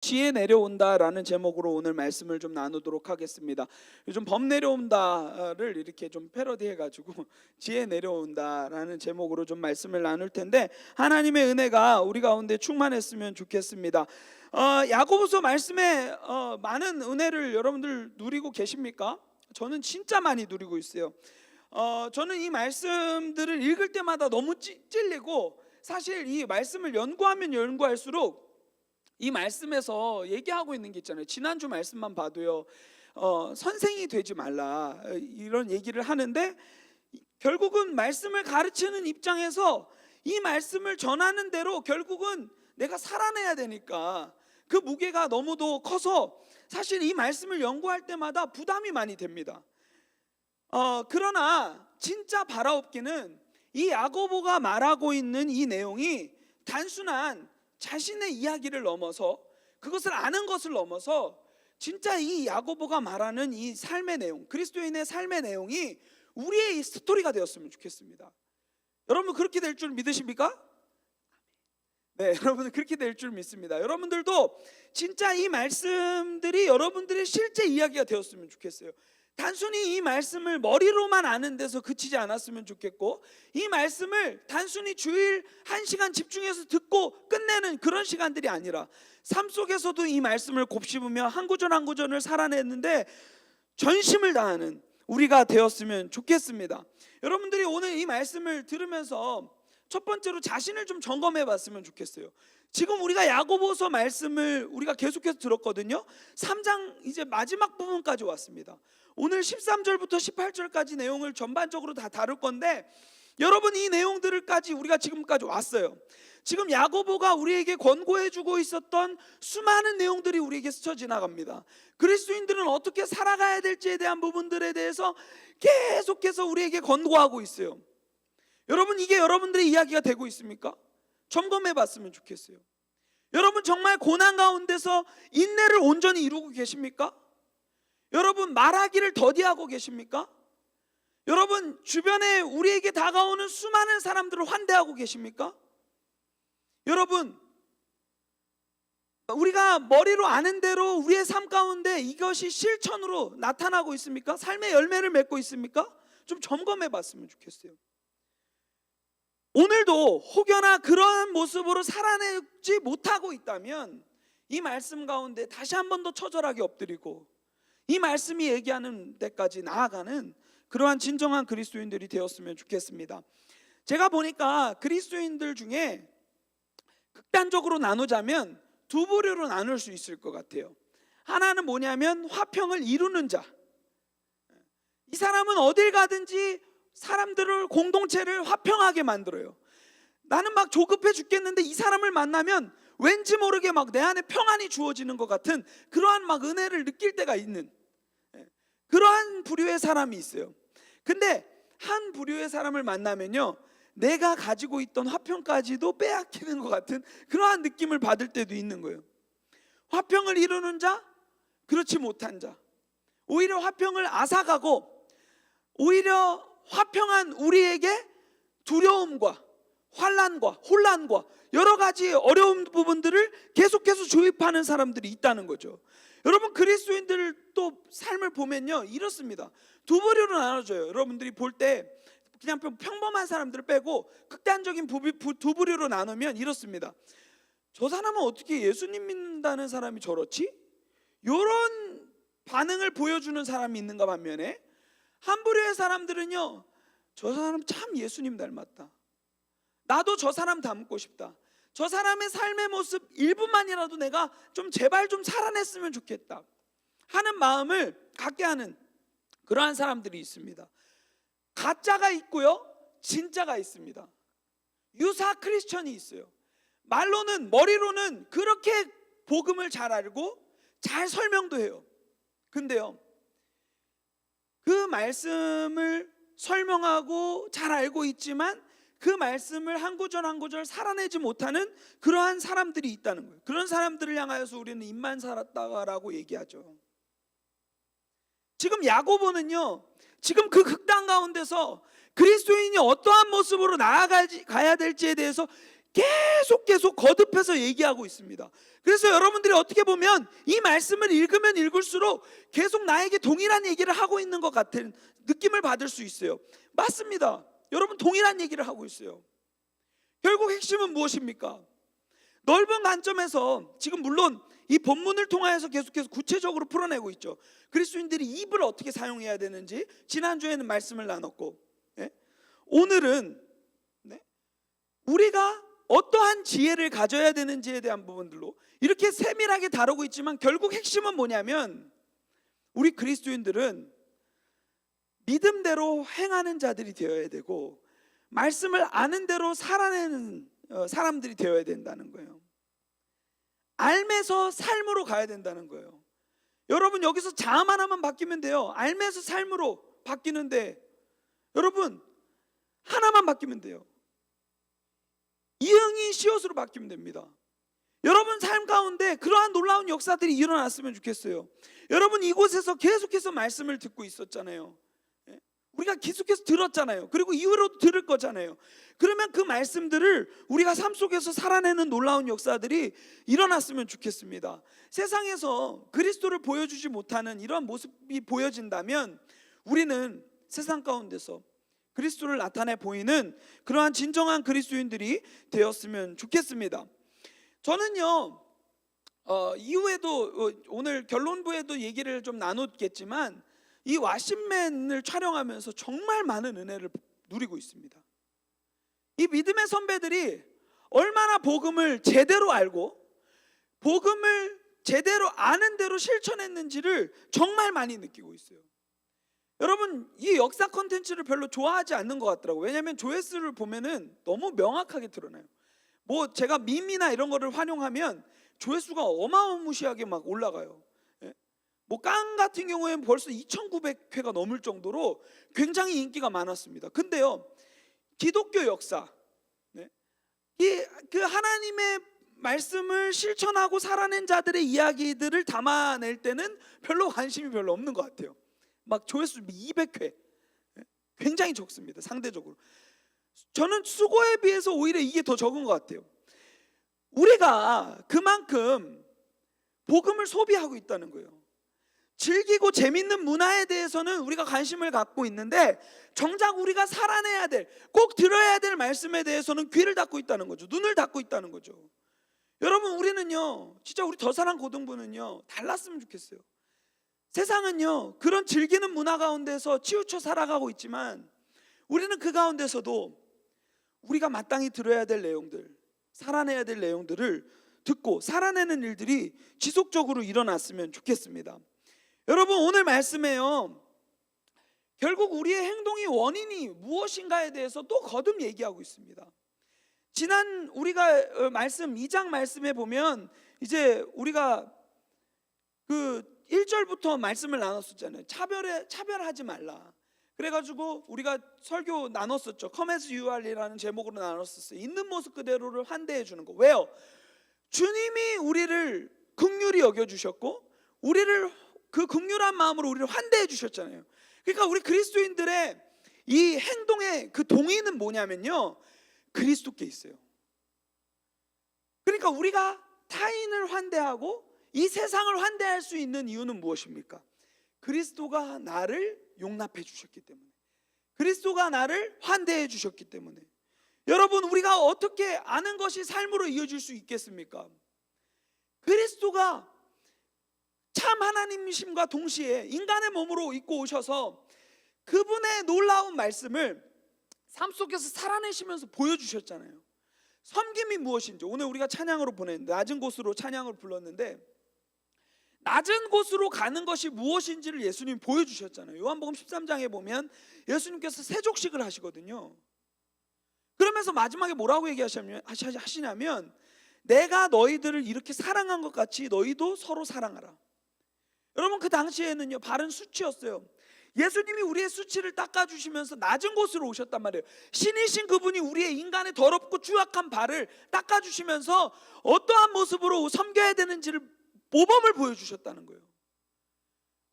지혜 내려온다라는 제목으로 오늘 말씀을 좀 나누도록 하겠습니다. 요즘 범 내려온다를 이렇게 좀 패러디해가지고 지혜 내려온다라는 제목으로 좀 말씀을 나눌 텐데, 하나님의 은혜가 우리 가운데 충만했으면 좋겠습니다. 야고보서 말씀에 많은 은혜를 여러분들 누리고 계십니까? 저는 진짜 많이 누리고 있어요. 저는 이 말씀들을 읽을 때마다 너무 찔리고, 사실 이 말씀을 연구하면 연구할수록 이 말씀에서 얘기하고 있는 게 있잖아요. 지난주 말씀만 봐도요, 선생이 되지 말라 이런 얘기를 하는데, 결국은 말씀을 가르치는 입장에서 이 말씀을 전하는 대로 결국은 내가 살아내야 되니까 그 무게가 너무도 커서 사실 이 말씀을 연구할 때마다 부담이 많이 됩니다. 그러나 진짜 바라옵기는 이 야고보가 말하고 있는 이 내용이 단순한 자신의 이야기를 넘어서, 그것을 아는 것을 넘어서 진짜 이 야고보가 말하는 이 삶의 내용, 그리스도인의 삶의 내용이 우리의 이 스토리가 되었으면 좋겠습니다. 여러분 그렇게 될 줄 믿으십니까? 네, 여러분은 그렇게 될 줄 믿습니다. 여러분들도 진짜 이 말씀들이 여러분들의 실제 이야기가 되었으면 좋겠어요. 단순히 이 말씀을 머리로만 아는 데서 그치지 않았으면 좋겠고, 이 말씀을 단순히 주일 1시간 집중해서 듣고 끝내는 그런 시간들이 아니라 삶 속에서도 이 말씀을 곱씹으며 한 구절 한 구절을 살아냈는데 전심을 다하는 우리가 되었으면 좋겠습니다. 여러분들이 오늘 이 말씀을 들으면서 첫 번째로 자신을 좀 점검해 봤으면 좋겠어요. 지금 우리가 야고보서 말씀을 우리가 계속해서 들었거든요. 3장 이제 마지막 부분까지 왔습니다. 오늘 13절부터 18절까지 내용을 전반적으로 다 다룰 건데, 여러분 이 내용들까지 우리가 지금까지 왔어요. 지금 야고보가 우리에게 권고해주고 있었던 수많은 내용들이 우리에게 스쳐 지나갑니다. 그리스도인들은 어떻게 살아가야 될지에 대한 부분들에 대해서 계속해서 우리에게 권고하고 있어요. 여러분 이게 여러분들의 이야기가 되고 있습니까? 점검해 봤으면 좋겠어요. 여러분 정말 고난 가운데서 인내를 온전히 이루고 계십니까? 여러분 말하기를 더디하고 계십니까? 여러분 주변에 우리에게 다가오는 수많은 사람들을 환대하고 계십니까? 여러분 우리가 머리로 아는 대로 우리의 삶 가운데 이것이 실천으로 나타나고 있습니까? 삶의 열매를 맺고 있습니까? 좀 점검해 봤으면 좋겠어요. 오늘도 혹여나 그러한 모습으로 살아내지 못하고 있다면 이 말씀 가운데 다시 한 번 더 처절하게 엎드리고 이 말씀이 얘기하는 데까지 나아가는 그러한 진정한 그리스도인들이 되었으면 좋겠습니다. 제가 보니까 그리스도인들 중에 극단적으로 나누자면 두 부류로 나눌 수 있을 것 같아요. 하나는 뭐냐면 화평을 이루는 자. 이 사람은 어딜 가든지 사람들을, 공동체를 화평하게 만들어요. 나는 막 조급해 죽겠는데 이 사람을 만나면 왠지 모르게 막 내 안에 평안이 주어지는 것 같은 그러한 막 은혜를 느낄 때가 있는 그러한 부류의 사람이 있어요. 근데 한 부류의 사람을 만나면요, 내가 가지고 있던 화평까지도 빼앗기는 것 같은 그러한 느낌을 받을 때도 있는 거예요. 화평을 이루는 자, 그렇지 못한 자, 오히려 화평을 앗아가고 오히려 화평한 우리에게 두려움과 환난과 혼란과 여러 가지 어려운 부분들을 계속해서 주입하는 사람들이 있다는 거죠. 여러분 그리스도인들 또 삶을 보면요 이렇습니다. 두 부류로 나눠져요. 여러분들이 볼 때 그냥 평범한 사람들을 빼고 극단적인 두 부류로 나누면 이렇습니다. 저 사람은 어떻게 예수님 믿는다는 사람이 저렇지? 이런 반응을 보여주는 사람이 있는가 반면에, 한 부류의 사람들은요, 저 사람 참 예수님 닮았다, 나도 저 사람 닮고 싶다, 저 사람의 삶의 모습 일부만이라도 내가 좀 제발 좀 살아냈으면 좋겠다 하는 마음을 갖게 하는 그러한 사람들이 있습니다. 가짜가 있고요, 진짜가 있습니다. 유사 크리스천이 있어요. 말로는, 머리로는 그렇게 복음을 잘 알고 잘 설명도 해요. 근데요, 그 말씀을 설명하고 잘 알고 있지만 그 말씀을 한 구절 한 구절 살아내지 못하는 그러한 사람들이 있다는 거예요. 그런 사람들을 향하여서 우리는 입만 살았다라고 얘기하죠. 지금 야고보는요, 지금 그 극단 가운데서 그리스도인이 어떠한 모습으로 나아가야 될지에 대해서 계속 거듭해서 얘기하고 있습니다. 그래서 여러분들이 어떻게 보면 이 말씀을 읽으면 읽을수록 계속 나에게 동일한 얘기를 하고 있는 것 같은 느낌을 받을 수 있어요. 맞습니다. 여러분 동일한 얘기를 하고 있어요. 결국 핵심은 무엇입니까? 넓은 관점에서 지금 물론 이 본문을 통하여서 계속해서 구체적으로 풀어내고 있죠. 그리스도인들이 입을 어떻게 사용해야 되는지 지난주에는 말씀을 나눴고, 오늘은 우리가 어떠한 지혜를 가져야 되는지에 대한 부분들로 이렇게 세밀하게 다루고 있지만, 결국 핵심은 뭐냐면 우리 그리스도인들은 믿음대로 행하는 자들이 되어야 되고 말씀을 아는 대로 살아내는 사람들이 되어야 된다는 거예요. 알면서 삶으로 가야 된다는 거예요. 여러분 여기서 자음 하나만 바뀌면 돼요. 알면서 삶으로 바뀌는데 여러분 하나만 바뀌면 돼요. 이응이 시옷으로 바뀌면 됩니다. 여러분 삶 가운데 그러한 놀라운 역사들이 일어났으면 좋겠어요. 여러분 이곳에서 계속해서 말씀을 듣고 있었잖아요. 우리가 계속해서 들었잖아요. 그리고 이후로도 들을 거잖아요. 그러면 그 말씀들을 우리가 삶 속에서 살아내는 놀라운 역사들이 일어났으면 좋겠습니다. 세상에서 그리스도를 보여주지 못하는 이런 모습이 보여진다면 우리는 세상 가운데서 그리스도를 나타내 보이는 그러한 진정한 그리스도인들이 되었으면 좋겠습니다. 저는요 이후에도 오늘 결론부에도 얘기를 좀 나눴겠지만 이 왓신맨을 촬영하면서 정말 많은 은혜를 누리고 있습니다. 이 믿음의 선배들이 얼마나 복음을 제대로 알고 복음을 제대로 아는 대로 실천했는지를 정말 많이 느끼고 있어요. 여러분 이 역사 콘텐츠를 별로 좋아하지 않는 것 같더라고요. 왜냐하면 조회수를 보면은 너무 명확하게 드러나요. 뭐 제가 밈이나 이런 거를 활용하면 조회수가 어마무시하게 막 올라가요. 뭐 깡 같은 경우에는 벌써 2,900회가 넘을 정도로 굉장히 인기가 많았습니다. 근데요 기독교 역사, 그 하나님의 말씀을 실천하고 살아낸 자들의 이야기들을 담아낼 때는 별로 관심이 별로 없는 것 같아요. 막 조회수 200회, 굉장히 적습니다. 상대적으로 저는 수고에 비해서 오히려 이게 더 적은 것 같아요. 우리가 그만큼 복음을 소비하고 있다는 거예요. 즐기고 재밌는 문화에 대해서는 우리가 관심을 갖고 있는데 정작 우리가 살아내야 될, 꼭 들어야 될 말씀에 대해서는 귀를 닫고 있다는 거죠. 눈을 닫고 있다는 거죠. 여러분 우리는요 진짜 우리 더사랑 고등부는요 달랐으면 좋겠어요. 세상은요 그런 즐기는 문화 가운데서 치우쳐 살아가고 있지만 우리는 그 가운데서도 우리가 마땅히 들어야 될 내용들, 살아내야 될 내용들을 듣고 살아내는 일들이 지속적으로 일어났으면 좋겠습니다. 여러분 오늘 말씀에요 결국 우리의 행동의 원인이 무엇인가에 대해서 또 거듭 얘기하고 있습니다. 지난 우리가 말씀 2장 말씀에 보면 이제 우리가 그 1절부터 말씀을 나눴었잖아요. 차별하지 말라. 그래가지고 우리가 설교 나눴었죠. Come as you are이라는 제목으로 나눴었어요. 있는 모습 그대로를 환대해 주는 거. 왜요? 주님이 우리를 긍휼히 여겨주셨고 우리를 그 긍휼한 마음으로 우리를 환대해 주셨잖아요. 그러니까 우리 그리스도인들의 이 행동의 그 동의는 뭐냐면요 그리스도께 있어요. 그러니까 우리가 타인을 환대하고 이 세상을 환대할 수 있는 이유는 무엇입니까? 그리스도가 나를 용납해 주셨기 때문에, 그리스도가 나를 환대해 주셨기 때문에. 여러분 우리가 어떻게 아는 것이 삶으로 이어질 수 있겠습니까? 그리스도가 참 하나님이심과 동시에 인간의 몸으로 입고 오셔서 그분의 놀라운 말씀을 삶 속에서 살아내시면서 보여주셨잖아요. 섬김이 무엇인지 오늘 우리가 찬양으로 보냈는데, 낮은 곳으로 찬양을 불렀는데 낮은 곳으로 가는 것이 무엇인지를 예수님이 보여주셨잖아요. 요한복음 13장에 보면 예수님께서 세족식을 하시거든요. 그러면서 마지막에 뭐라고 얘기하시냐면 내가 너희들을 이렇게 사랑한 것 같이 너희도 서로 사랑하라. 여러분 그 당시에는요 바른 수치였어요. 예수님이 우리의 수치를 닦아주시면서 낮은 곳으로 오셨단 말이에요. 신이신 그분이 우리의 인간의 더럽고 추악한 발을 닦아주시면서 어떠한 모습으로 섬겨야 되는지를 모범을 보여주셨다는 거예요.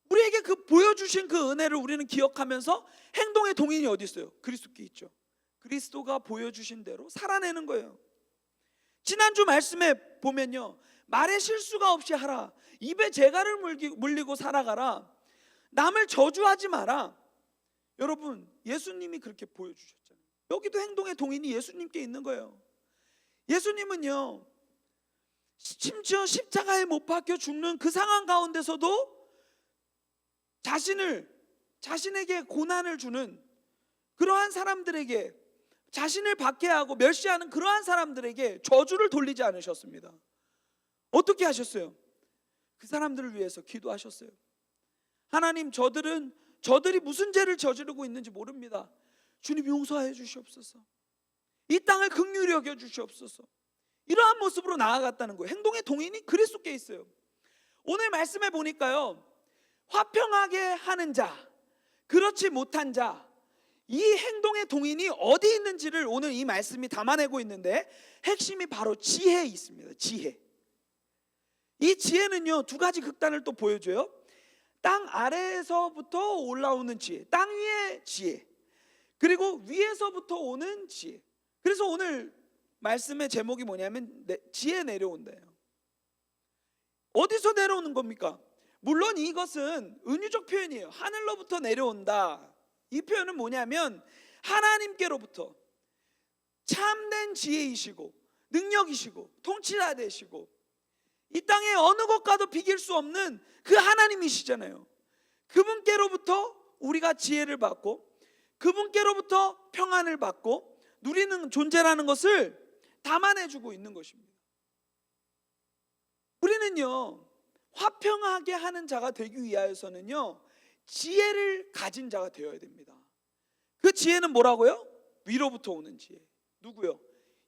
우리에게 그 보여주신 그 은혜를 우리는 기억하면서 행동의 동인이 어디 있어요? 그리스도께 있죠. 그리스도가 보여주신 대로 살아내는 거예요. 지난주 말씀에 보면요, 말에 실수가 없이 하라, 입에 재갈을 물리고 살아가라, 남을 저주하지 마라. 여러분, 예수님이 그렇게 보여주셨잖아요. 여기도 행동의 동인이 예수님께 있는 거예요. 예수님은요, 심지어 십자가에 못 박혀 죽는 그 상황 가운데서도 자신에게 고난을 주는 그러한 사람들에게, 자신을 박해하고 멸시하는 그러한 사람들에게 저주를 돌리지 않으셨습니다. 어떻게 하셨어요? 그 사람들을 위해서 기도하셨어요. 하나님, 저들이 무슨 죄를 저지르고 있는지 모릅니다. 주님 용서하여 주시옵소서. 이 땅을 긍휼히 여겨 주시옵소서. 이러한 모습으로 나아갔다는 거예요. 행동의 동인이 그리스도께 있어요. 오늘 말씀에 보니까요, 화평하게 하는 자, 그렇지 못한 자, 이 행동의 동인이 어디 있는지를 오늘 이 말씀이 담아내고 있는데, 핵심이 바로 지혜에 있습니다. 지혜. 이 지혜는요, 두 가지 극단을 또 보여줘요. 땅 아래에서부터 올라오는 지혜, 땅 위의 지혜, 그리고 위에서부터 오는 지혜. 그래서 오늘 말씀의 제목이 뭐냐면 지혜 내려온다예요. 어디서 내려오는 겁니까? 물론 이것은 은유적 표현이에요. 하늘로부터 내려온다. 이 표현은 뭐냐면 하나님께로부터 참된 지혜이시고 능력이시고 통치자 되시고 이 땅의 어느 것과도 비길 수 없는 그 하나님이시잖아요. 그분께로부터 우리가 지혜를 받고 그분께로부터 평안을 받고 누리는 존재라는 것을 담아내주고 있는 것입니다. 우리는요, 화평하게 하는 자가 되기 위하여서는요, 지혜를 가진 자가 되어야 됩니다. 그 지혜는 뭐라고요? 위로부터 오는 지혜. 누구요?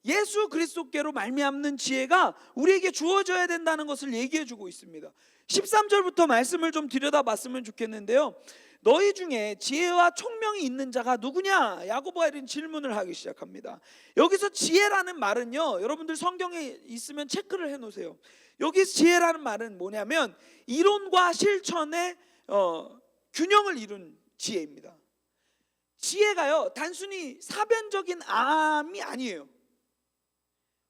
예수 그리스도께로 말미암는 지혜가 우리에게 주어져야 된다는 것을 얘기해 주고 있습니다. 13절부터 말씀을 좀 들여다봤으면 좋겠는데요, 너희 중에 지혜와 총명이 있는 자가 누구냐? 야고보가 이런 질문을 하기 시작합니다. 여기서 지혜라는 말은요, 여러분들 성경에 있으면 체크를 해 놓으세요. 여기 지혜라는 말은 뭐냐면 이론과 실천의 균형을 이룬 지혜입니다. 지혜가요, 단순히 사변적인 암이 아니에요.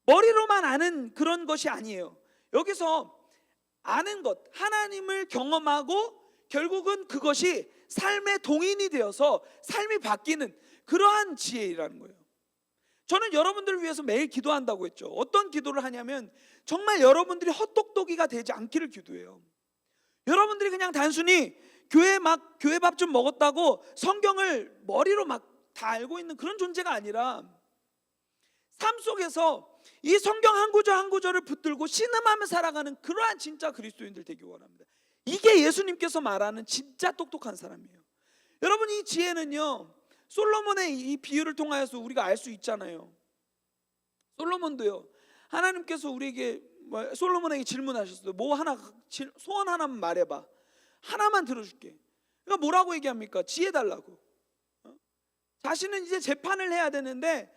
머리로만 아는 그런 것이 아니에요. 여기서 아는 것, 하나님을 경험하고 결국은 그것이 삶의 동인이 되어서 삶이 바뀌는 그러한 지혜라는 거예요. 저는 여러분들을 위해서 매일 기도한다고 했죠. 어떤 기도를 하냐면 정말 여러분들이 헛똑똑이가 되지 않기를 기도해요. 여러분들이 그냥 단순히 교회 밥 좀 먹었다고 성경을 머리로 막 다 알고 있는 그런 존재가 아니라 삶 속에서 이 성경 한 구절 한 구절을 붙들고 신음하며 살아가는 그러한 진짜 그리스도인들 되기 원합니다. 이게 예수님께서 말하는 진짜 똑똑한 사람이에요. 여러분, 이 지혜는요, 솔로몬의 이 비유를 통하여서 우리가 알 수 있잖아요. 솔로몬도요, 하나님께서 우리에게 솔로몬에게 질문하셨어요. 뭐 하나, 소원 하나만 말해봐, 하나만 들어줄게. 그러니까 뭐라고 얘기합니까? 지혜 달라고. 자신은 이제 재판을 해야 되는데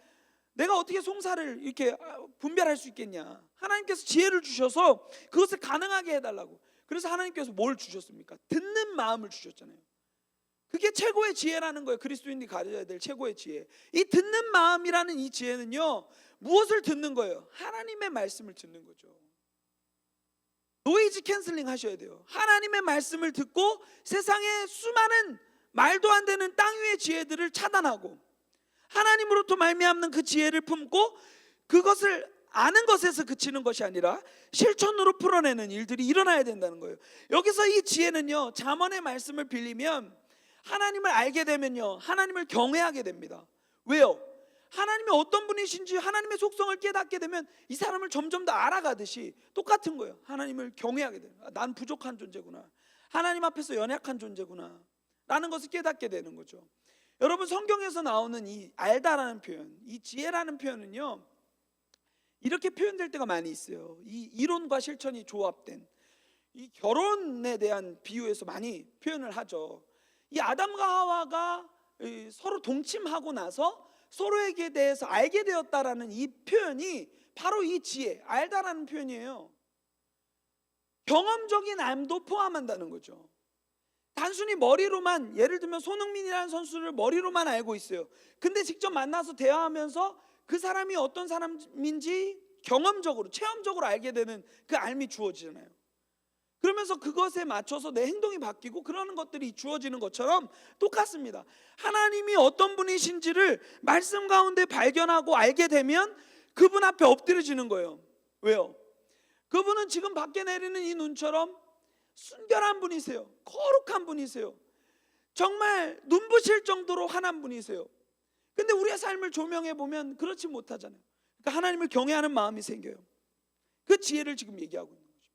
내가 어떻게 송사를 이렇게 분별할 수 있겠냐. 하나님께서 지혜를 주셔서 그것을 가능하게 해달라고. 그래서 하나님께서 뭘 주셨습니까? 듣는 마음을 주셨잖아요. 그게 최고의 지혜라는 거예요. 그리스도인들이 가져야 될 최고의 지혜. 이 듣는 마음이라는 이 지혜는요, 무엇을 듣는 거예요? 하나님의 말씀을 듣는 거죠. 노이즈 캔슬링 하셔야 돼요. 하나님의 말씀을 듣고 세상의 수많은 말도 안 되는 땅 위의 지혜들을 차단하고 하나님으로부터 말미암는 그 지혜를 품고 그것을 아는 것에서 그치는 것이 아니라 실천으로 풀어내는 일들이 일어나야 된다는 거예요. 여기서 이 지혜는요, 잠언의 말씀을 빌리면 하나님을 알게 되면요, 하나님을 경외하게 됩니다. 왜요? 하나님이 어떤 분이신지 하나님의 속성을 깨닫게 되면 이 사람을 점점 더 알아가듯이 똑같은 거예요. 하나님을 경외하게 돼요. 난 부족한 존재구나, 하나님 앞에서 연약한 존재구나 라는 것을 깨닫게 되는 거죠. 여러분, 성경에서 나오는 이 알다라는 표현, 이 지혜라는 표현은요, 이렇게 표현될 때가 많이 있어요. 이 이론과 실천이 조합된 이 결혼에 대한 비유에서 많이 표현을 하죠. 이 아담과 하와가 서로 동침하고 나서 서로에게 대해서 알게 되었다라는 이 표현이 바로 이 지혜, 알다라는 표현이에요. 경험적인 암도 포함한다는 거죠. 단순히 머리로만, 예를 들면 손흥민이라는 선수를 머리로만 알고 있어요. 근데 직접 만나서 대화하면서 그 사람이 어떤 사람인지 경험적으로 체험적으로 알게 되는 그 알미 주어지잖아요. 그러면서 그것에 맞춰서 내 행동이 바뀌고 그러는 것들이 주어지는 것처럼 똑같습니다. 하나님이 어떤 분이신지를 말씀 가운데 발견하고 알게 되면 그분 앞에 엎드려지는 거예요. 왜요? 그분은 지금 밖에 내리는 이 눈처럼 순결한 분이세요. 거룩한 분이세요. 정말 눈부실 정도로 환한 분이세요. 근데 우리의 삶을 조명해 보면 그렇지 못하잖아요. 그러니까 하나님을 경외하는 마음이 생겨요. 그 지혜를 지금 얘기하고 있는 거죠.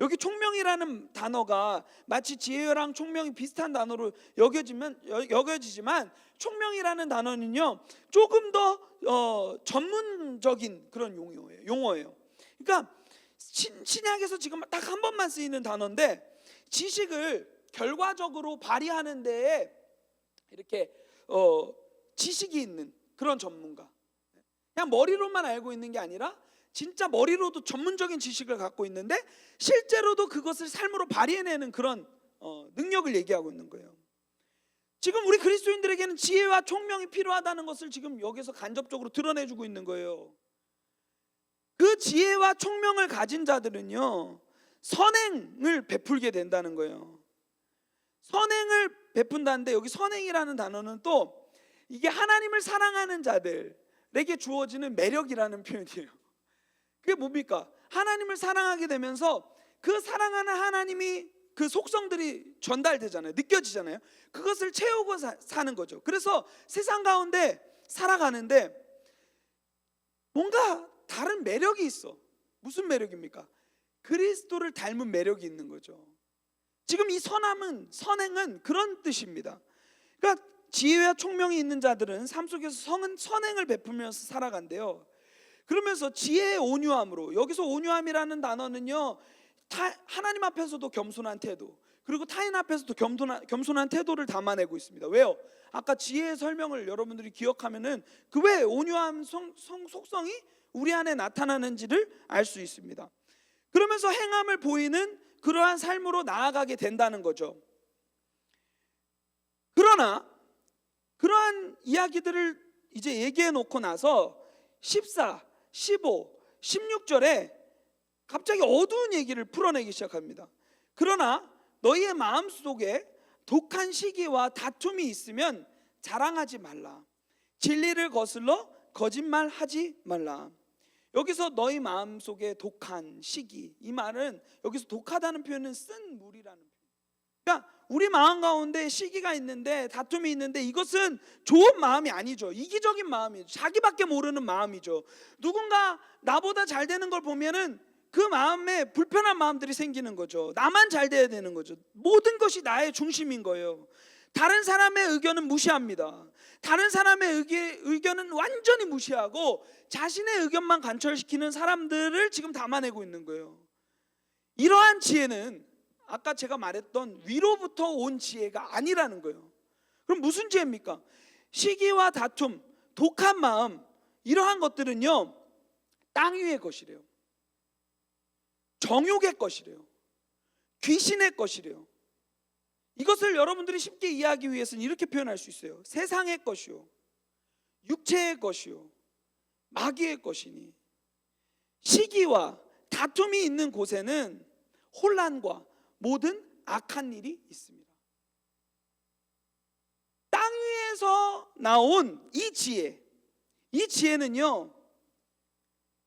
여기 총명이라는 단어가 마치 지혜랑 총명이 비슷한 단어로 여겨지지만 총명이라는 단어는요 조금 더 전문적인 그런 용어예요. 그러니까 신약에서 지금 딱 한 번만 쓰이는 단어인데, 지식을 결과적으로 발휘하는 데에 이렇게 지식이 있는 그런 전문가, 그냥 머리로만 알고 있는 게 아니라 진짜 머리로도 전문적인 지식을 갖고 있는데 실제로도 그것을 삶으로 발휘해내는 그런 능력을 얘기하고 있는 거예요. 지금 우리 그리스도인들에게는 지혜와 총명이 필요하다는 것을 지금 여기서 간접적으로 드러내주고 있는 거예요. 그 지혜와 총명을 가진 자들은요 선행을 베풀게 된다는 거예요. 선행을 베푼다는데 여기 선행이라는 단어는 또 이게 하나님을 사랑하는 자들에게 주어지는 매력이라는 표현이에요. 그게 뭡니까? 하나님을 사랑하게 되면서 그 사랑하는 하나님이 그 속성들이 전달되잖아요. 느껴지잖아요. 그것을 채우고 사는 거죠. 그래서 세상 가운데 살아가는데 뭔가 다른 매력이 있어. 무슨 매력입니까? 그리스도를 닮은 매력이 있는 거죠. 지금 이 선행은 그런 뜻입니다. 그러니까 지혜와 총명이 있는 자들은 삶 속에서 선행을 베풀면서 살아간대요. 그러면서 지혜의 온유함으로, 여기서 온유함이라는 단어는요 하나님 앞에서도 겸손한 태도, 그리고 타인 앞에서도 겸손한 태도를 담아내고 있습니다. 왜요? 아까 지혜의 설명을 여러분들이 기억하면은 그 왜 온유함 속성이 우리 안에 나타나는지를 알 수 있습니다. 그러면서 행함을 보이는 그러한 삶으로 나아가게 된다는 거죠. 그러나 그러한 이야기들을 이제 얘기해 놓고 나서 14, 15, 16절에 갑자기 어두운 얘기를 풀어내기 시작합니다. 그러나 너희의 마음속에 독한 시기와 다툼이 있으면 자랑하지 말라. 진리를 거슬러 거짓말하지 말라. 여기서 너희 마음속에 독한 시기, 이 말은 여기서 독하다는 표현은 쓴 물이라는 표현. 그러니까 우리 마음 가운데 시기가 있는데, 다툼이 있는데, 이것은 좋은 마음이 아니죠. 이기적인 마음이죠. 자기밖에 모르는 마음이죠. 누군가 나보다 잘 되는 걸 보면은 그 마음에 불편한 마음들이 생기는 거죠. 나만 잘 돼야 되는 거죠. 모든 것이 나의 중심인 거예요. 다른 사람의 의견은 무시합니다. 다른 사람의 의견은 완전히 무시하고 자신의 의견만 관철시키는 사람들을 지금 담아내고 있는 거예요. 이러한 지혜는 아까 제가 말했던 위로부터 온 지혜가 아니라는 거예요. 그럼 무슨 지혜입니까? 시기와 다툼, 독한 마음, 이러한 것들은요 땅 위의 것이래요. 정욕의 것이래요. 귀신의 것이래요. 이것을 여러분들이 쉽게 이해하기 위해서는 이렇게 표현할 수 있어요. 세상의 것이요, 육체의 것이요, 마귀의 것이니, 시기와 다툼이 있는 곳에는 혼란과 모든 악한 일이 있습니다. 땅 위에서 나온 이 지혜는요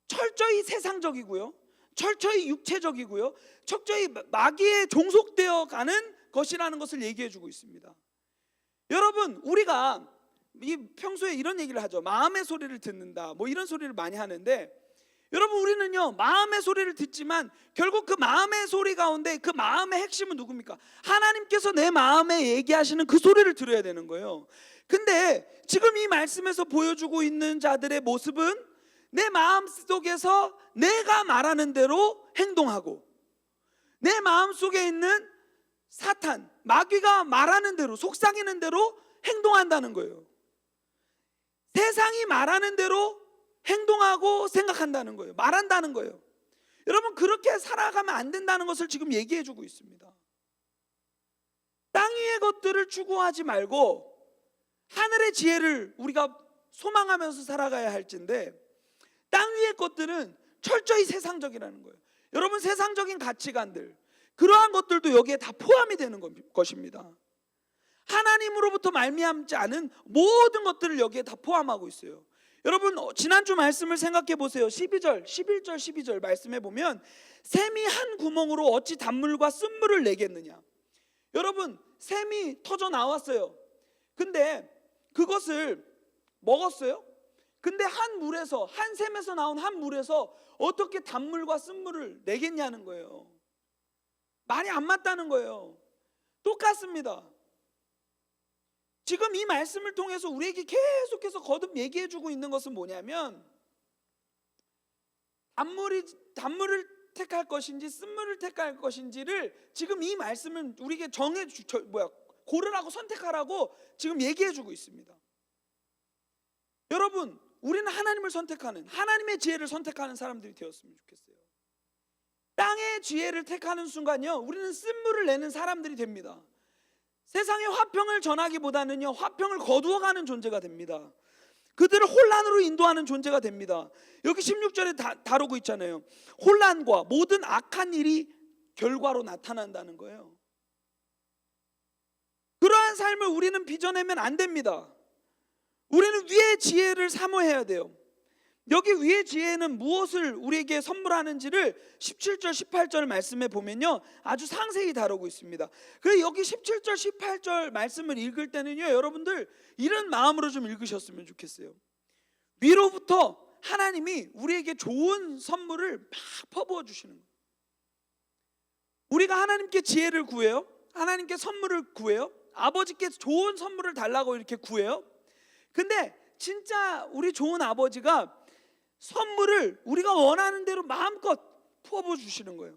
철저히 세상적이고요, 철저히 육체적이고요, 철저히 마귀에 종속되어 가는 것이라는 것을 얘기해 주고 있습니다. 여러분, 우리가 평소에 이런 얘기를 하죠. 마음의 소리를 듣는다, 뭐 이런 소리를 많이 하는데, 여러분 우리는요 마음의 소리를 듣지만 결국 그 마음의 소리 가운데 그 마음의 핵심은 누굽니까? 하나님께서 내 마음에 얘기하시는 그 소리를 들어야 되는 거예요. 근데 지금 이 말씀에서 보여주고 있는 자들의 모습은 내 마음 속에서 내가 말하는 대로 행동하고, 내 마음 속에 있는 사탄, 마귀가 말하는 대로, 속삭이는 대로 행동한다는 거예요. 세상이 말하는 대로 행동하고 생각한다는 거예요. 말한다는 거예요. 여러분, 그렇게 살아가면 안 된다는 것을 지금 얘기해 주고 있습니다. 땅 위의 것들을 추구하지 말고 하늘의 지혜를 우리가 소망하면서 살아가야 할진데, 땅 위의 것들은 철저히 세상적이라는 거예요. 여러분, 세상적인 가치관들, 그러한 것들도 여기에 다 포함이 되는 것입니다. 하나님으로부터 말미암지 않은 모든 것들을 여기에 다 포함하고 있어요. 여러분, 지난주 말씀을 생각해 보세요. 11절 12절 말씀해 보면 샘이 한 구멍으로 어찌 단물과 쓴물을 내겠느냐. 여러분, 샘이 터져 나왔어요. 근데 그것을 먹었어요. 근데 한 샘에서 나온 한 물에서 어떻게 단물과 쓴물을 내겠냐는 거예요. 말이 안 맞다는 거예요. 똑같습니다. 지금 이 말씀을 통해서 우리에게 계속해서 거듭 얘기해 주고 있는 것은 뭐냐면, 단물을 택할 것인지 쓴물을 택할 것인지를 지금 이 말씀은 우리에게 고르라고, 선택하라고 지금 얘기해 주고 있습니다. 여러분, 우리는 하나님을 선택하는, 하나님의 지혜를 선택하는 사람들이 되었으면 좋겠어요. 땅의 지혜를 택하는 순간요, 우리는 쓴물을 내는 사람들이 됩니다. 세상의 화평을 전하기보다는요, 화평을 거두어가는 존재가 됩니다. 그들을 혼란으로 인도하는 존재가 됩니다. 여기 16절에 다루고 있잖아요. 혼란과 모든 악한 일이 결과로 나타난다는 거예요. 그러한 삶을 우리는 빚어내면 안 됩니다. 우리는 위의 지혜를 사모해야 돼요. 여기 위의 지혜는 무엇을 우리에게 선물하는지를 17절 18절 말씀에 보면요, 아주 상세히 다루고 있습니다. 그래서 여기 17절 18절 말씀을 읽을 때는요, 여러분들 이런 마음으로 좀 읽으셨으면 좋겠어요. 위로부터 하나님이 우리에게 좋은 선물을 막 퍼부어 주시는 거예요. 우리가 하나님께 지혜를 구해요. 하나님께 선물을 구해요. 아버지께 좋은 선물을 달라고 이렇게 구해요. 근데 진짜 우리 좋은 아버지가 선물을 우리가 원하는 대로 마음껏 퍼부어 주시는 거예요.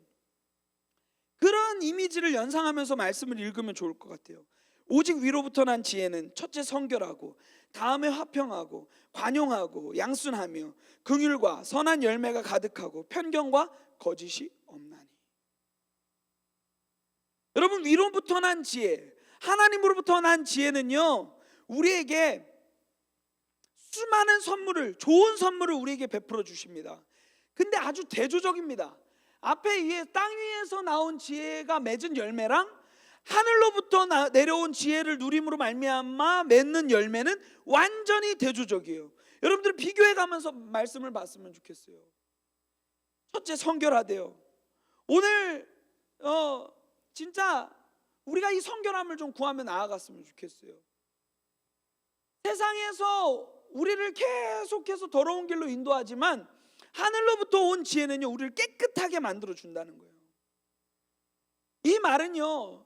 그런 이미지를 연상하면서 말씀을 읽으면 좋을 것 같아요. 오직 위로부터 난 지혜는 첫째 성결하고, 다음에 화평하고, 관용하고, 양순하며, 긍휼과 선한 열매가 가득하고, 편견과 거짓이 없나니. 여러분, 위로부터 난 지혜, 하나님으로부터 난 지혜는요, 우리에게 수많은 선물을, 좋은 선물을 우리에게 베풀어 주십니다. 근데 아주 대조적입니다. 앞에 위에 땅 위에서 나온 지혜가 맺은 열매랑 하늘로부터 내려온 지혜를 누림으로 말미암아 맺는 열매는 완전히 대조적이에요. 여러분들 비교해 가면서 말씀을 봤으면 좋겠어요. 첫째, 성결하대요. 오늘 진짜 우리가 이 성결함을 좀 구하며 나아갔으면 좋겠어요. 세상에서 우리를 계속해서 더러운 길로 인도하지만 하늘로부터 온 지혜는요, 우리를 깨끗하게 만들어 준다는 거예요. 이 말은요,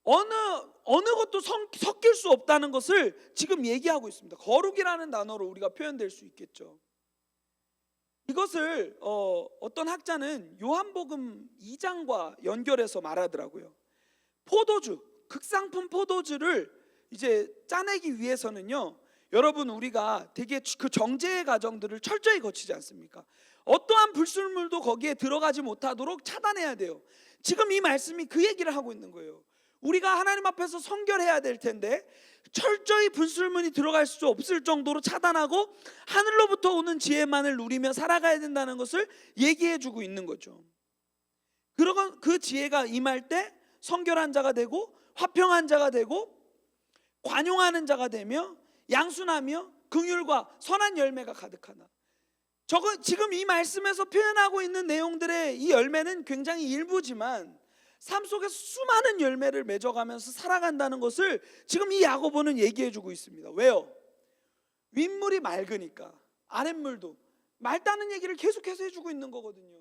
어느 것도 섞일 수 없다는 것을 지금 얘기하고 있습니다. 거룩이라는 단어로 우리가 표현될 수 있겠죠. 이것을 어떤 학자는 요한복음 2장과 연결해서 말하더라고요. 포도주, 극상품 포도주를 이제 짜내기 위해서는요, 여러분, 우리가 되게 그 정제의 과정들을 철저히 거치지 않습니까? 어떠한 불순물도 거기에 들어가지 못하도록 차단해야 돼요. 지금 이 말씀이 그 얘기를 하고 있는 거예요. 우리가 하나님 앞에서 성결해야 될 텐데 철저히 불순물이 들어갈 수 없을 정도로 차단하고 하늘로부터 오는 지혜만을 누리며 살아가야 된다는 것을 얘기해 주고 있는 거죠. 그러고 그 지혜가 임할 때 성결한 자가 되고, 화평한 자가 되고, 관용하는 자가 되며, 양순하며, 긍휼과 선한 열매가 가득하나. 지금 이 말씀에서 표현하고 있는 내용들의 이 열매는 굉장히 일부지만 삶 속에서 수많은 열매를 맺어가면서 살아간다는 것을 지금 이 야고보는 얘기해 주고 있습니다. 왜요? 윗물이 맑으니까 아랫물도 맑다는 얘기를 계속해서 해주고 있는 거거든요.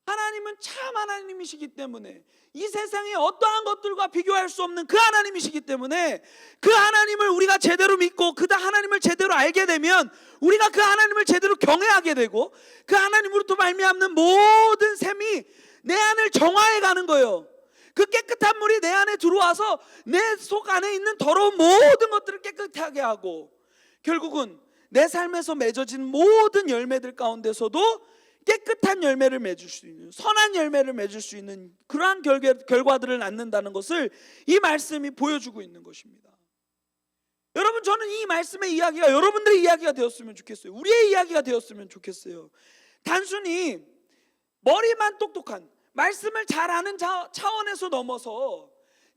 하나님은 참 하나님이시기 때문에, 이 세상의 어떠한 것들과 비교할 수 없는 그 하나님이시기 때문에, 그 하나님을 우리가 제대로 믿고 그 하나님을 제대로 알게 되면 우리가 그 하나님을 제대로 경외하게 되고, 그 하나님으로부터 말미암는 모든 샘이 내 안을 정화해 가는 거예요. 그 깨끗한 물이 내 안에 들어와서 내 속 안에 있는 더러운 모든 것들을 깨끗하게 하고, 결국은 내 삶에서 맺어진 모든 열매들 가운데서도 깨끗한 열매를 맺을 수 있는, 선한 열매를 맺을 수 있는 그러한 결과들을 낳는다는 것을 이 말씀이 보여주고 있는 것입니다. 여러분, 저는 이 말씀의 이야기가 여러분들의 이야기가 되었으면 좋겠어요. 우리의 이야기가 되었으면 좋겠어요. 단순히 머리만 똑똑한, 말씀을 잘 아는 차원에서 넘어서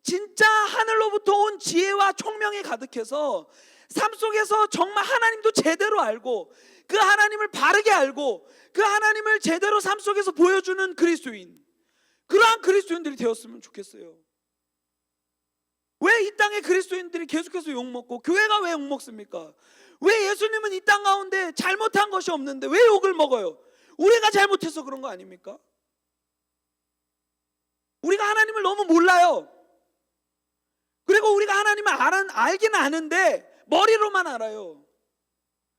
진짜 하늘로부터 온 지혜와 총명이 가득해서 삶 속에서 정말 하나님도 제대로 알고 그 하나님을 바르게 알고 그 하나님을 제대로 삶 속에서 보여주는 그리스도인, 그러한 그리스도인들이 되었으면 좋겠어요. 왜 이 땅의 그리스도인들이 계속해서 욕먹고 교회가 왜 욕먹습니까? 왜 예수님은 이 땅 가운데 잘못한 것이 없는데 왜 욕을 먹어요? 우리가 잘못해서 그런 거 아닙니까? 우리가 하나님을 너무 몰라요. 그리고 우리가 하나님을 알긴 아는데 머리로만 알아요.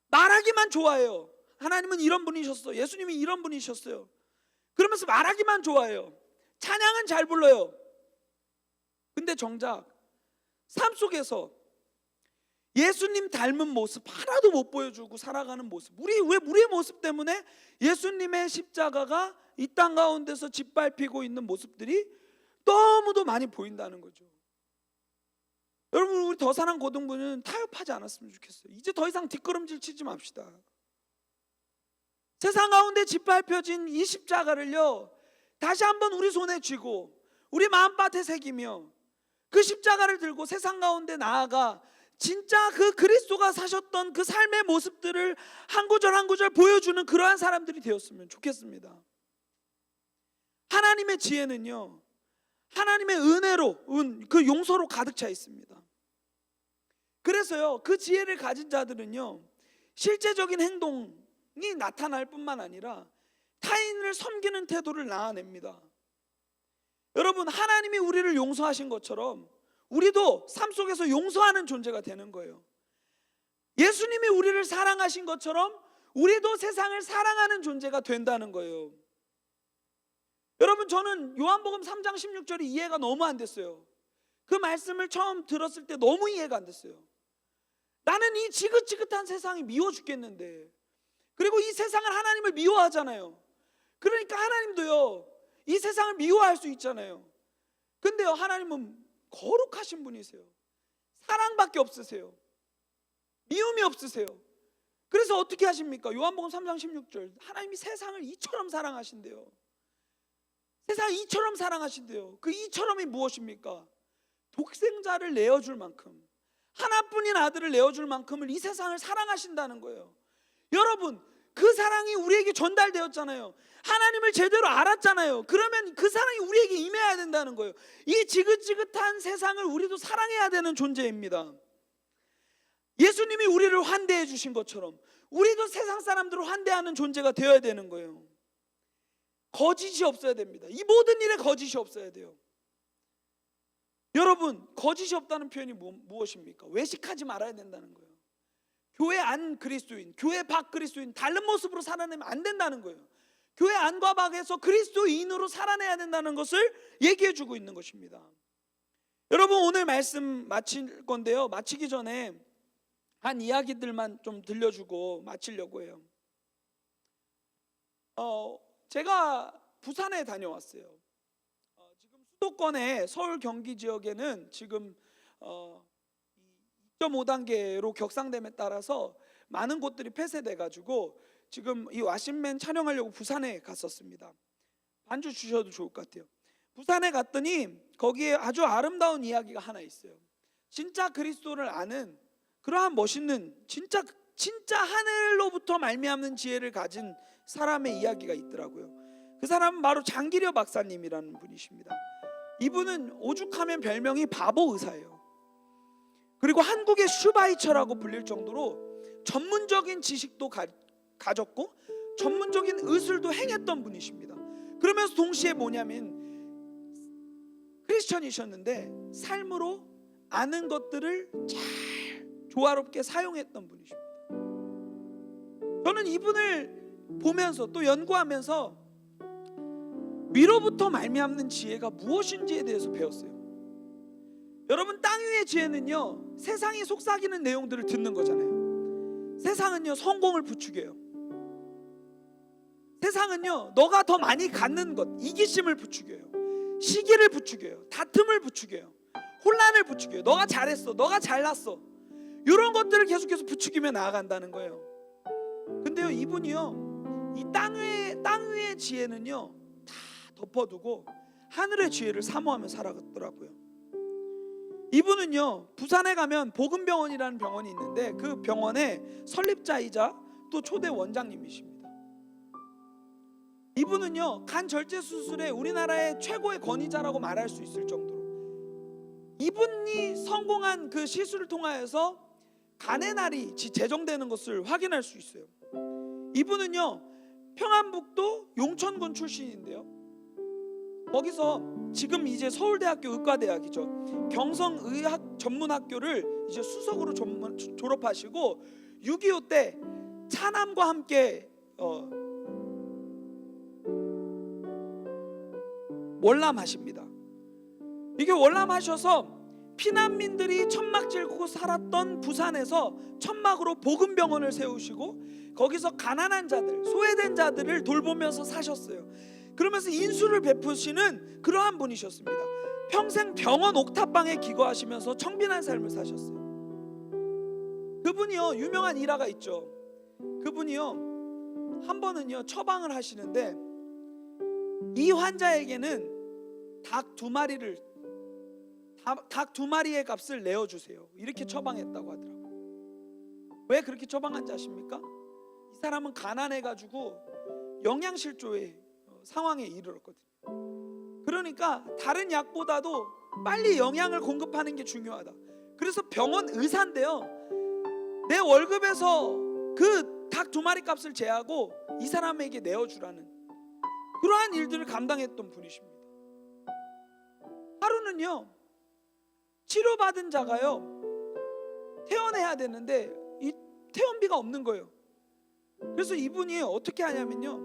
말하기만 좋아해요. 하나님은 이런 분이셨어, 예수님이 이런 분이셨어요, 그러면서 말하기만 좋아해요. 찬양은 잘 불러요. 근데 정작 삶 속에서 예수님 닮은 모습 하나도 못 보여주고 살아가는 모습, 우리의 모습 때문에 예수님의 십자가가 이 땅 가운데서 짓밟히고 있는 모습들이 너무도 많이 보인다는 거죠. 여러분, 우리 더사랑 고등부는 타협하지 않았으면 좋겠어요. 이제 더 이상 뒷걸음질 치지 맙시다. 세상 가운데 짓밟혀진 이 십자가를요, 다시 한번 우리 손에 쥐고 우리 마음밭에 새기며 그 십자가를 들고 세상 가운데 나아가 진짜 그 그리스도가 사셨던 그 삶의 모습들을 한 구절 한 구절 보여주는 그러한 사람들이 되었으면 좋겠습니다. 하나님의 지혜는요, 하나님의 은혜로, 그 용서로 가득 차 있습니다. 그래서요, 그 지혜를 가진 자들은요, 실제적인 행동이 나타날 뿐만 아니라 타인을 섬기는 태도를 나타냅니다. 여러분, 하나님이 우리를 용서하신 것처럼 우리도 삶 속에서 용서하는 존재가 되는 거예요. 예수님이 우리를 사랑하신 것처럼 우리도 세상을 사랑하는 존재가 된다는 거예요. 여러분, 저는 요한복음 3장 16절이 이해가 너무 안 됐어요. 그 말씀을 처음 들었을 때 너무 이해가 안 됐어요. 나는 이 지긋지긋한 세상이 미워 죽겠는데, 그리고 이 세상을 하나님을 미워하잖아요. 그러니까 하나님도요, 이 세상을 미워할 수 있잖아요. 근데요, 하나님은 거룩하신 분이세요. 사랑밖에 없으세요. 미움이 없으세요. 그래서 어떻게 하십니까? 요한복음 3장 16절, 하나님이 세상을 이처럼 사랑하신대요. 세상을 이처럼 사랑하신대요. 그 이처럼이 무엇입니까? 독생자를 내어줄 만큼, 하나뿐인 아들을 내어줄 만큼을 이 세상을 사랑하신다는 거예요. 여러분, 그 사랑이 우리에게 전달되었잖아요. 하나님을 제대로 알았잖아요. 그러면 그 사랑이 우리에게 임해야 된다는 거예요. 이 지긋지긋한 세상을 우리도 사랑해야 되는 존재입니다. 예수님이 우리를 환대해 주신 것처럼 우리도 세상 사람들을 환대하는 존재가 되어야 되는 거예요. 거짓이 없어야 됩니다. 이 모든 일에 거짓이 없어야 돼요. 여러분, 거짓이 없다는 표현이 무엇입니까? 외식하지 말아야 된다는 거예요. 교회 안 그리스도인, 교회 밖 그리스도인 다른 모습으로 살아내면 안 된다는 거예요. 교회 안과 밖에서 그리스도인으로 살아내야 된다는 것을 얘기해 주고 있는 것입니다. 여러분, 오늘 말씀 마칠 건데요, 마치기 전에 한 이야기들만 좀 들려주고 마치려고 해요. 제가 부산에 다녀왔어요. 지금 수도권의 서울 경기 지역에는 지금 2.5단계로 격상됨에 따라서 많은 곳들이 폐쇄돼 가지고 지금 이 와신맨 촬영하려고 부산에 갔었습니다. 반주 주셔도 좋을 것 같아요. 부산에 갔더니 거기에 아주 아름다운 이야기가 하나 있어요. 진짜 그리스도를 아는 그러한 멋있는 진짜 하늘로부터 말미암는 지혜를 가진 사람의 이야기가 있더라고요. 그 사람은 바로 장기려 박사님이라는 분이십니다. 이분은 오죽하면 별명이 바보 의사예요. 그리고 한국의 슈바이처라고 불릴 정도로 전문적인 지식도 가졌고 전문적인 의술도 행했던 분이십니다. 그러면서 동시에 뭐냐면 크리스천이셨는데 삶으로 아는 것들을 잘 조화롭게 사용했던 분이십니다. 저는 이분을 보면서 또 연구하면서 위로부터 말미암는 지혜가 무엇인지에 대해서 배웠어요. 여러분, 땅 위의 지혜는요, 세상이 속삭이는 내용들을 듣는 거잖아요. 세상은요, 성공을 부추겨요. 세상은요, 너가 더 많이 갖는 것, 이기심을 부추겨요. 시기를 부추겨요. 다툼을 부추겨요. 혼란을 부추겨요. 너가 잘했어, 너가 잘났어, 이런 것들을 계속해서 부추기며 나아간다는 거예요. 근데요, 이분이요, 이 땅 위의 지혜는요 다 덮어두고 하늘의 지혜를 사모하며 살아갔더라고요. 이분은요 부산에 가면 복음병원이라는 병원이 있는데 그 병원의 설립자이자 또 초대 원장님이십니다. 이분은요 간 절제 수술에 우리나라의 최고의 권위자라고 말할 수 있을 정도로, 이분이 성공한 그 시술을 통하여서 간의 날이 제정되는 것을 확인할 수 있어요. 이분은요 평안북도 용천군 출신인데요, 거기서 지금 이제 서울대학교 의과대학이죠, 경성의학전문학교를 이제 수석으로 졸업하시고 6.25 때 차남과 함께 월남하십니다. 이게 월남하셔서 피난민들이 천막 질고 살았던 부산에서 천막으로 복음병원을 세우시고 거기서 가난한 자들, 소외된 자들을 돌보면서 사셨어요. 그러면서 인수를 베푸시는 그러한 분이셨습니다. 평생 병원 옥탑방에 기거하시면서 청빈한 삶을 사셨어요. 그분이요 유명한 일화가 있죠. 그분이요 한 번은요 처방을 하시는데 이 환자에게는 닭 두 마리의 값을 내어주세요, 이렇게 처방했다고 하더라고요. 왜 그렇게 처방한지 아십니까? 이 사람은 가난해가지고 영양실조의 상황에 이르렀거든요. 그러니까 다른 약보다도 빨리 영양을 공급하는 게 중요하다. 그래서 병원 의사인데요 내 월급에서 그 닭 두 마리 값을 제하고 이 사람에게 내어주라는 그러한 일들을 감당했던 분이십니다. 하루는요 치료받은 자가요 퇴원해야 되는데 이 퇴원비가 없는 거예요. 그래서 이분이 어떻게 하냐면요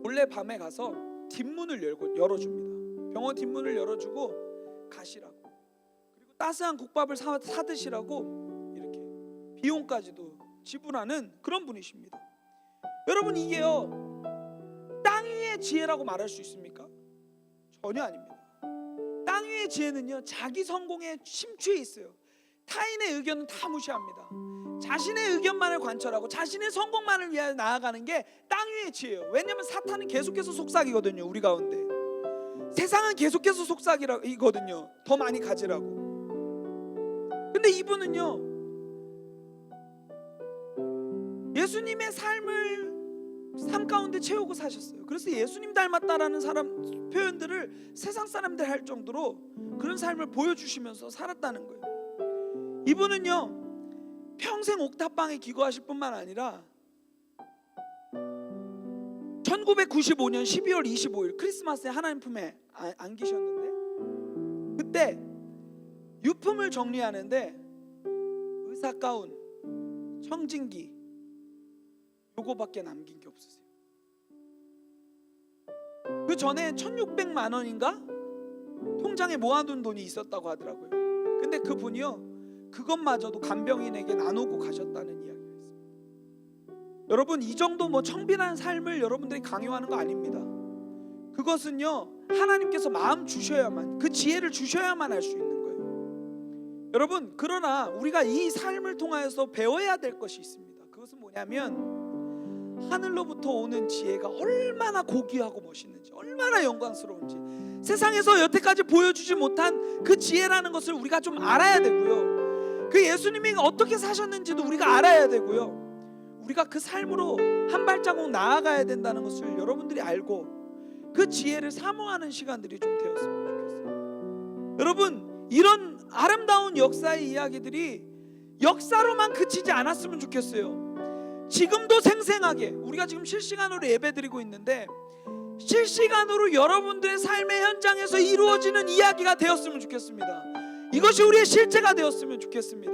몰래 밤에 가서 뒷문을 열어줍니다. 병원 뒷문을 열어주고 가시라고, 그리고 따스한 국밥을 사 드시라고 이렇게 비용까지도 지불하는 그런 분이십니다. 여러분 이게요 땅 위의 지혜라고 말할 수 있습니까? 전혀 아닙니다. 땅 위의 지혜는요 자기 성공에 심취해 있어요. 타인의 의견은 다 무시합니다. 자신의 의견만을 관철하고 자신의 성공만을 위하여 나아가는 게 땅 위의 지혜예요. 왜냐하면 사탄은 계속해서 속삭이거든요. 우리 가운데 세상은 계속해서 속삭이거든요. 더 많이 가지라고. 근데 이분은요 예수님의 삶 가운데 채우고 사셨어요. 그래서 예수님 닮았다라는 사람 표현들을 세상 사람들 할 정도로 그런 삶을 보여주시면서 살았다는 거예요. 이분은요 평생 옥탑방에 기거하실 뿐만 아니라 1995년 12월 25일 크리스마스에 하나님 품에 안기셨는데 그때 유품을 정리하는데 의사 가운, 청진기 요거밖에 남긴 게 없으세요. 그 전에 1600만 원인가 통장에 모아둔 돈이 있었다고 하더라고요. 근데 그분이요 그것마저도 간병인에게 나누고 가셨다는 이야기가 있습니다. 여러분 이 정도 청빈한 삶을 여러분들이 강요하는 거 아닙니다. 그것은요 하나님께서 마음 주셔야만, 그 지혜를 주셔야만 할 수 있는 거예요. 여러분 그러나 우리가 이 삶을 통하여서 배워야 될 것이 있습니다. 그것은 뭐냐면 하늘로부터 오는 지혜가 얼마나 고귀하고 멋있는지, 얼마나 영광스러운지, 세상에서 여태까지 보여주지 못한 그 지혜라는 것을 우리가 좀 알아야 되고요. 그 예수님이 어떻게 사셨는지도 우리가 알아야 되고요. 우리가 그 삶으로 한 발자국 나아가야 된다는 것을 여러분들이 알고 그 지혜를 사모하는 시간들이 좀 되었으면 좋겠어요. 여러분 이런 아름다운 역사의 이야기들이 역사로만 그치지 않았으면 좋겠어요. 지금도 생생하게 우리가 지금 실시간으로 예배드리고 있는데 실시간으로 여러분들의 삶의 현장에서 이루어지는 이야기가 되었으면 좋겠습니다. 이것이 우리의 실제가 되었으면 좋겠습니다.